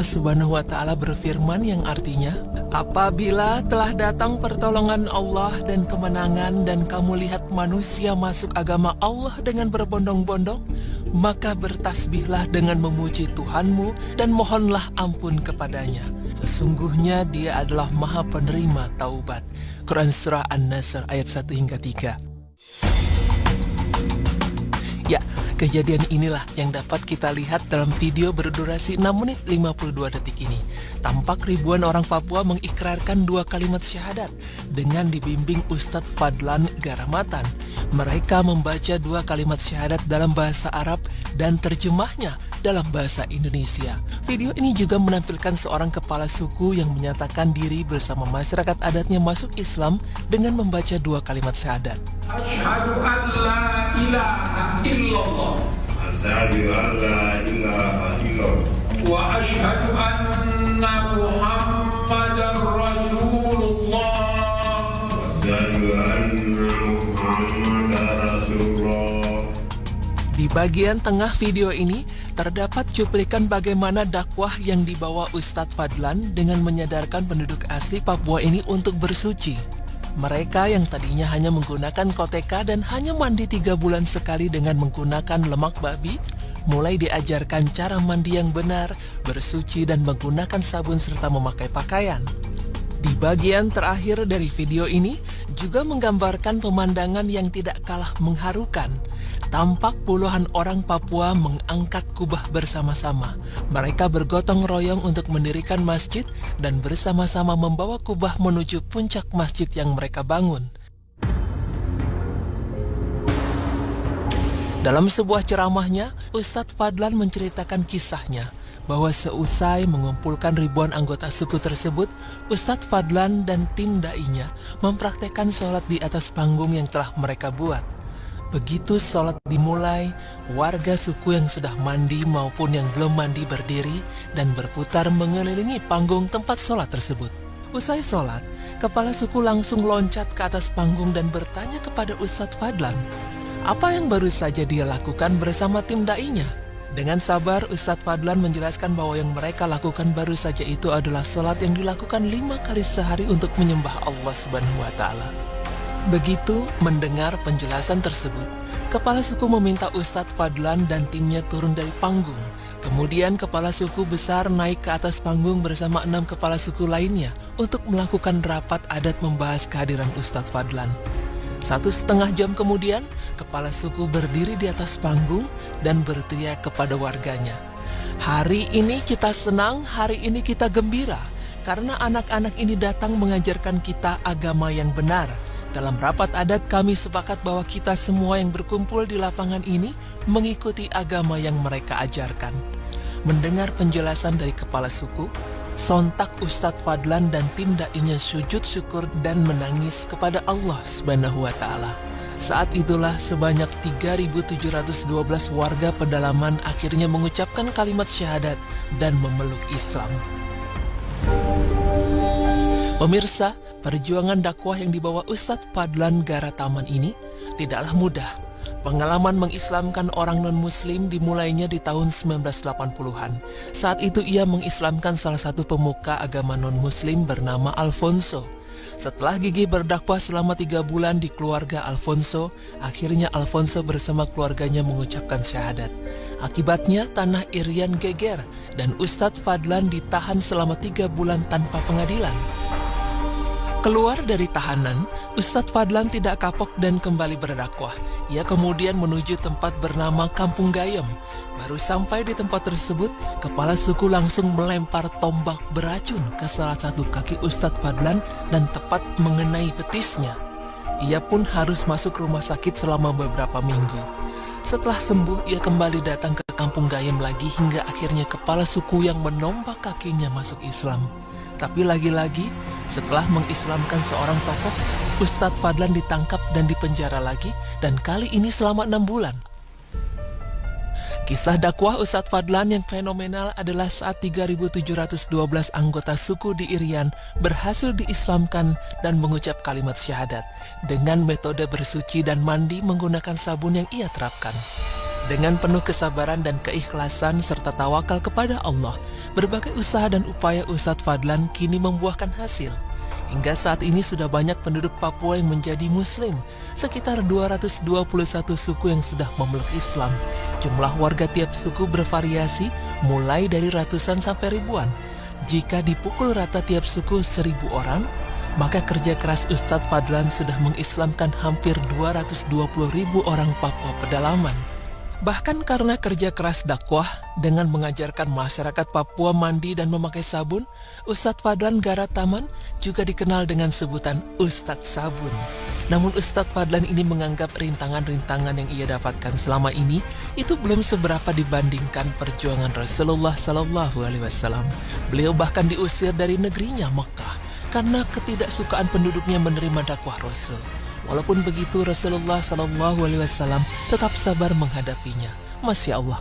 Subhanahu wa Ta'ala berfirman yang artinya, apabila telah datang pertolongan Allah dan kemenangan dan kamu lihat manusia masuk agama Allah dengan berbondong-bondong, maka bertasbihlah dengan memuji Tuhanmu dan mohonlah ampun kepadanya. Sesungguhnya Dia adalah Maha Penerima Taubat. Quran Surah An-Nasr ayat 1 hingga 3. Ya, kejadian inilah yang dapat kita lihat dalam video berdurasi 6 menit 52 detik ini. Tampak ribuan orang Papua mengikrarkan 2 kalimat syahadat dengan dibimbing Ustadz Fadlan Garamatan. Mereka membaca 2 kalimat syahadat dalam bahasa Arab dan terjemahnya dalam bahasa Indonesia. Video ini juga menampilkan seorang kepala suku yang menyatakan diri bersama masyarakat adatnya masuk Islam dengan membaca 2 kalimat syahadat. Asyhadu an la ilaha illallah. Asyhadu an la ilaha illallah. Wa asyhadu anna Muhammadar Rasulullah. Asyhadu anna Muhammadar Rasulullah. Di bagian tengah video ini terdapat cuplikan bagaimana dakwah yang dibawa Ustadz Fadlan dengan menyadarkan penduduk asli Papua ini untuk bersuci. Mereka yang tadinya hanya menggunakan koteka dan hanya mandi 3 bulan sekali dengan menggunakan lemak babi, mulai diajarkan cara mandi yang benar, bersuci dan menggunakan sabun serta memakai pakaian. Di bagian terakhir dari video ini juga menggambarkan pemandangan yang tidak kalah mengharukan. Tampak puluhan orang Papua mengangkat kubah bersama-sama. Mereka bergotong royong untuk mendirikan masjid dan bersama-sama membawa kubah menuju puncak masjid yang mereka bangun. Dalam sebuah ceramahnya, Ustadz Fadlan menceritakan kisahnya bahwa seusai mengumpulkan ribuan anggota suku tersebut, Ustadz Fadlan dan tim dai-nya mempraktekkan sholat di atas panggung yang telah mereka buat. Begitu sholat dimulai, warga suku yang sudah mandi maupun yang belum mandi berdiri dan berputar mengelilingi panggung tempat sholat tersebut. Usai sholat, kepala suku langsung loncat ke atas panggung dan bertanya kepada Ustadz Fadlan, apa yang baru saja dia lakukan bersama tim dai-nya. Dengan sabar, Ustadz Fadlan menjelaskan bahwa yang mereka lakukan baru saja itu adalah sholat yang dilakukan 5 kali sehari untuk menyembah Allah Subhanahu wa Ta'ala. Begitu mendengar penjelasan tersebut, kepala suku meminta Ustadz Fadlan dan timnya turun dari panggung. Kemudian kepala suku besar naik ke atas panggung bersama 6 kepala suku lainnya untuk melakukan rapat adat membahas kehadiran Ustadz Fadlan. 1,5 jam kemudian, kepala suku berdiri di atas panggung dan berteriak kepada warganya, hari ini kita senang, hari ini kita gembira, karena anak-anak ini datang mengajarkan kita agama yang benar. Dalam rapat adat kami sepakat bahwa kita semua yang berkumpul di lapangan ini mengikuti agama yang mereka ajarkan. Mendengar penjelasan dari kepala suku, sontak Ustadz Fadlan dan tim dai-nya sujud syukur dan menangis kepada Allah Subhanahu wa Ta'ala. Saat itulah sebanyak 3.712 warga pedalaman akhirnya mengucapkan kalimat syahadat dan memeluk Islam. Pemirsa, perjuangan dakwah yang dibawa Ustadz Fadlan Garamatan ini tidaklah mudah. Pengalaman mengislamkan orang non-muslim dimulainya di tahun 1980-an. Saat itu ia mengislamkan salah satu pemuka agama non-muslim bernama Alfonso. Setelah gigih berdakwah selama 3 bulan di keluarga Alfonso, akhirnya Alfonso bersama keluarganya mengucapkan syahadat. Akibatnya tanah Irian geger dan Ustadz Fadlan ditahan selama 3 bulan tanpa pengadilan. Keluar dari tahanan, Ustadz Fadlan tidak kapok dan kembali berdakwah. Ia kemudian menuju tempat bernama Kampung Gayem. Baru sampai di tempat tersebut, kepala suku langsung melempar tombak beracun ke salah satu kaki Ustadz Fadlan dan tepat mengenai betisnya. Ia pun harus masuk rumah sakit selama beberapa minggu. Setelah sembuh, ia kembali datang ke Kampung Gayem lagi hingga akhirnya kepala suku yang menombak kakinya masuk Islam. Tapi lagi-lagi, setelah mengislamkan seorang tokoh, Ustadz Fadlan ditangkap dan dipenjara lagi, dan kali ini selama 6 bulan. Kisah dakwah Ustadz Fadlan yang fenomenal adalah saat 3.712 anggota suku di Irian berhasil diislamkan dan mengucap kalimat syahadat dengan metode bersuci dan mandi menggunakan sabun yang ia terapkan. Dengan penuh kesabaran dan keikhlasan serta tawakal kepada Allah, berbagai usaha dan upaya Ustadz Fadlan kini membuahkan hasil. Hingga saat ini sudah banyak penduduk Papua yang menjadi Muslim, sekitar 221 suku yang sudah memeluk Islam. Jumlah warga tiap suku bervariasi, mulai dari ratusan sampai ribuan. Jika dipukul rata tiap suku 1.000 orang, maka kerja keras Ustadz Fadlan sudah mengislamkan hampir 220.000 orang Papua pedalaman. Bahkan karena kerja keras dakwah dengan mengajarkan masyarakat Papua mandi dan memakai sabun, Ustadz Fadlan Garataman juga dikenal dengan sebutan Ustadz Sabun. Namun Ustadz Fadlan ini menganggap rintangan-rintangan yang ia dapatkan selama ini itu belum seberapa dibandingkan perjuangan Rasulullah SAW. Beliau bahkan diusir dari negerinya Mekah karena ketidaksukaan penduduknya menerima dakwah Rasul. Walaupun begitu, Rasulullah SAW tetap sabar menghadapinya. Masya Allah.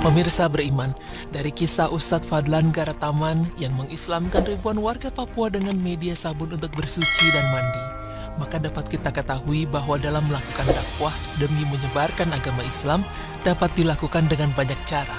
Pemirsa beriman, dari kisah Ustadz Fadlan Garataman yang mengislamkan ribuan warga Papua dengan media sabun untuk bersuci dan mandi, maka dapat kita ketahui bahwa dalam melakukan dakwah demi menyebarkan agama Islam dapat dilakukan dengan banyak cara.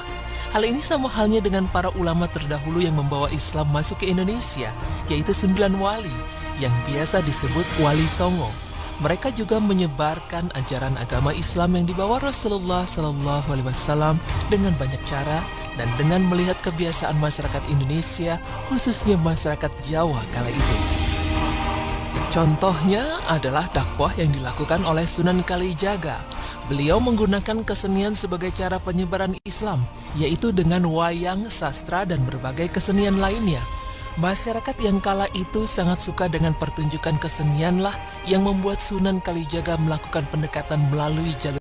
Hal ini sama halnya dengan para ulama terdahulu yang membawa Islam masuk ke Indonesia, yaitu 9 wali yang biasa disebut Wali Songo. Mereka juga menyebarkan ajaran agama Islam yang dibawa Rasulullah SAW dengan banyak cara dan dengan melihat kebiasaan masyarakat Indonesia, khususnya masyarakat Jawa kala itu. Contohnya adalah dakwah yang dilakukan oleh Sunan Kalijaga. Beliau menggunakan kesenian sebagai cara penyebaran Islam, yaitu dengan wayang, sastra, dan berbagai kesenian lainnya. Masyarakat yang kala itu sangat suka dengan pertunjukan kesenianlah yang membuat Sunan Kalijaga melakukan pendekatan melalui jalur